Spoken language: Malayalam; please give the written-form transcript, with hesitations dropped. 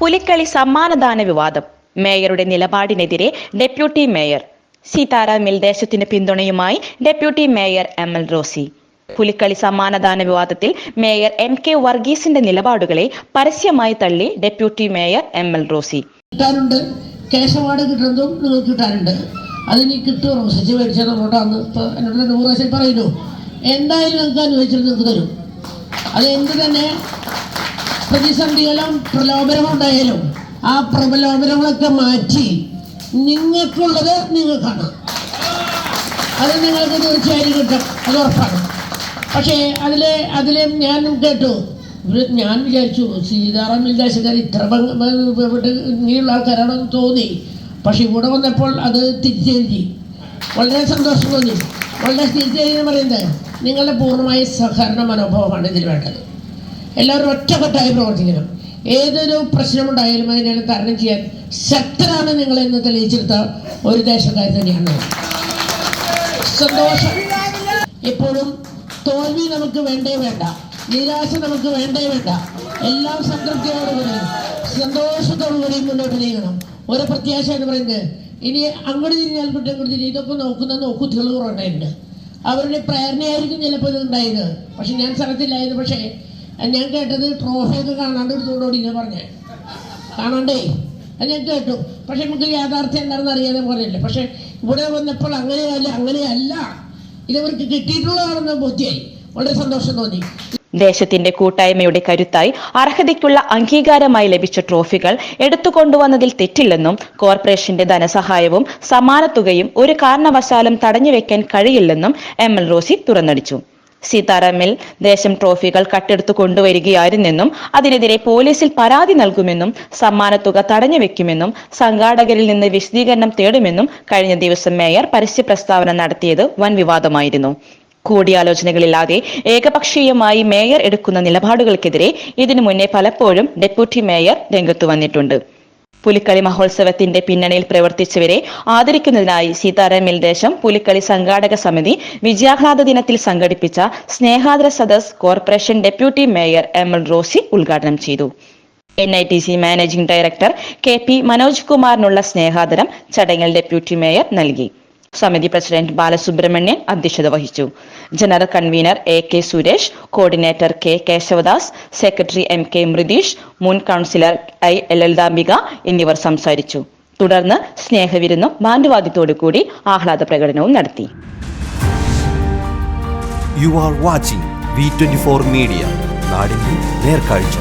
പുലിക്കളി സമ്മാനദാന വിവാദം. മേയറുടെ നിലപാടിനെതിരെ ഡെപ്യൂട്ടി മേയർ. സീതാറാമിൽ ദേശത്തിന് പിന്തുണയുമായി ഡെപ്യൂട്ടി മേയർ ML റോസി. പുലിക്കളി സമ്മാനദാന വിവാദത്തിൽ മേയർ MK വർഗീസിന്റെ നിലപാടുകളെ പരസ്യമായി തള്ളി ഡെപ്യൂട്ടി മേയർ ML റോസി. കേശവാട് കിട്ടുന്നതും നിങ്ങൾക്ക് കിട്ടാറുണ്ട്. അതിന് കിട്ടുമോ റോസിച്ച് മേടിച്ചാൽ അങ്ങോട്ടാന്ന് ഇപ്പോൾ എന്നോട് 100 പ്രാവശ്യം പറയുന്നു. എന്തായാലും നിങ്ങൾക്ക് അനുവദിച്ചിട്ട് നിങ്ങൾക്ക് തരും. അത് എന്ത് തന്നെ പ്രതിസന്ധികളും പ്രലോഭനവും ഉണ്ടായാലും ആ പ്രലോഭനങ്ങളൊക്കെ മാറ്റി നിങ്ങൾക്കുള്ളത് നിങ്ങൾക്കാണ്. അത് നിങ്ങൾക്ക് തീർച്ചയായും കിട്ടും, അത് ഉറപ്പാണ്. പക്ഷേ അതിൽ ഞാൻ കേട്ടു, ഞാൻ വിചാരിച്ചു സീതാറാമിൽ ദേശക്കാർ ഇത്ര ഇങ്ങനെയുള്ള ആൾക്കാരാണെന്ന് തോന്നി. പക്ഷെ ഇവിടെ വന്നപ്പോൾ അത് തിരിച്ചെഴുതി. വളരെ സന്തോഷം തോന്നി. വളരെ തിരിച്ചെഴുതി പറയുന്നത് നിങ്ങളുടെ പൂർണ്ണമായ സഹകരണ മനോഭാവമാണ് ഇതിൽ വേണ്ടത്. എല്ലാവരും ഒറ്റക്കെട്ടായി പ്രവർത്തിക്കണം. ഏതൊരു പ്രശ്നമുണ്ടായാലും അതിനെ തരണം ചെയ്യാൻ ശക്തരാണ് നിങ്ങളെന്ന് തെളിയിച്ചെടുത്ത ഒരു ദേശക്കാർ തന്നെയാണ്. സന്തോഷം. എപ്പോഴും തോൽവി നമുക്ക് വേണ്ടേ വേണ്ട, നിരാശ നമുക്ക് വേണ്ടേ വേണ്ട. എല്ലാം സംതൃപ്തിയോടുകൂടി സന്തോഷത്തോടുകൂടി മുന്നോട്ട് നീങ്ങണം. ഒരു പ്രത്യാശ എന്ന് പറയുന്നത് ഇനി അങ്ങോട്ട് തിരിഞ്ഞാൽ കുറ്റം കൂടി തിരിഞ്ഞ് ഇതൊക്കെ നോക്കുന്ന കുട്ടികൾ കുറവുണ്ടായിട്ടുണ്ട്. അവരുടെ പ്രേരണയായിരിക്കും ചിലപ്പോൾ ഇത് ഉണ്ടായത്. പക്ഷെ ഞാൻ സ്ഥലത്തില്ലായത്. പക്ഷേ ഞാൻ കേട്ടത് ട്രോഫിയൊക്കെ കാണാണ്ട് എടുത്തോടുകൂടി ഞാൻ പറഞ്ഞേ കാണാണ്ടേ അത് ഞാൻ കേട്ടു. പക്ഷെ നമുക്ക് യാഥാർത്ഥ്യം എന്താണെന്ന് അറിയാതെ പോലെയല്ലേ. പക്ഷെ ഇവിടെ വന്നപ്പോൾ അങ്ങനെയല്ല ഇതവർക്ക് കിട്ടിയിട്ടുള്ളതാണെന്ന് ബോധ്യമായി. വളരെ സന്തോഷം തോന്നി. ദേശത്തിന്റെ കൂട്ടായ്മയുടെ കരുത്തായി അർഹതയ്ക്കുള്ള അംഗീകാരമായി ലഭിച്ച ട്രോഫികൾ എടുത്തുകൊണ്ടുവന്നതിൽ തെറ്റില്ലെന്നും കോർപ്പറേഷന്റെ ധനസഹായവും സമ്മാനത്തുകയും ഒരു കാരണവശാലും തടഞ്ഞുവെക്കാൻ കഴിയില്ലെന്നും ML റോസി തുറന്നടിച്ചു. സീതാറാമിൽ ദേശം ട്രോഫികൾ കട്ടെടുത്തു കൊണ്ടുവരികയായിരുന്നെന്നും അതിനെതിരെ പോലീസിൽ പരാതി നൽകുമെന്നും സമ്മാനത്തുക തടഞ്ഞുവെക്കുമെന്നും സംഘാടകരിൽ നിന്ന് വിശദീകരണം തേടുമെന്നും കഴിഞ്ഞ ദിവസം മേയർ പരസ്യ പ്രസ്താവന നടത്തിയത് വൻ വിവാദമായിരുന്നു. കൂടിയാലോചനകളില്ലാതെ ഏകപക്ഷീയമായി മേയർ എടുക്കുന്ന നിലപാടുകൾക്കെതിരെ ഇതിനു മുന്നേ പലപ്പോഴും ഡെപ്യൂട്ടി മേയർ രംഗത്തു വന്നിട്ടുണ്ട്. പുലിക്കളി മഹോത്സവത്തിന്റെ പിന്നണിയിൽ പ്രവർത്തിച്ചവരെ ആദരിക്കുന്നതിനായി സീതാറാമിൽ ദേശം പുലിക്കളി സംഘാടക സമിതി വിജയാഹ്ലാദ ദിനത്തിൽ സംഘടിപ്പിച്ച സ്നേഹാദര സദസ് കോർപ്പറേഷൻ ഡെപ്യൂട്ടി മേയർ ML റോസി ഉദ്ഘാടനം ചെയ്തു. NITC managing director KP Manoj കുമാറിനുള്ള സ്നേഹാദരം ചടങ്ങിൽ ഡെപ്യൂട്ടി മേയർ നൽകി. സമിതി പ്രസിഡന്റ് ബാലസുബ്രഹ്മണ്യൻ അധ്യക്ഷത വഹിച്ചു. General convenor AK Suresh, coordinator K Keshavadas, secretary MK Mritheesh, മുൻ കൗൺസിലർ I ലളിതാംബിക എന്നിവർ സംസാരിച്ചു. തുടർന്ന് സ്നേഹവിരുന്നും ബാൻഡുവാദ്യത്തോടുകൂടി ആഹ്ലാദ പ്രകടനവും നടത്തി. You are watching V24 Media. നാടിന്റെ നേർക്കാഴ്ച.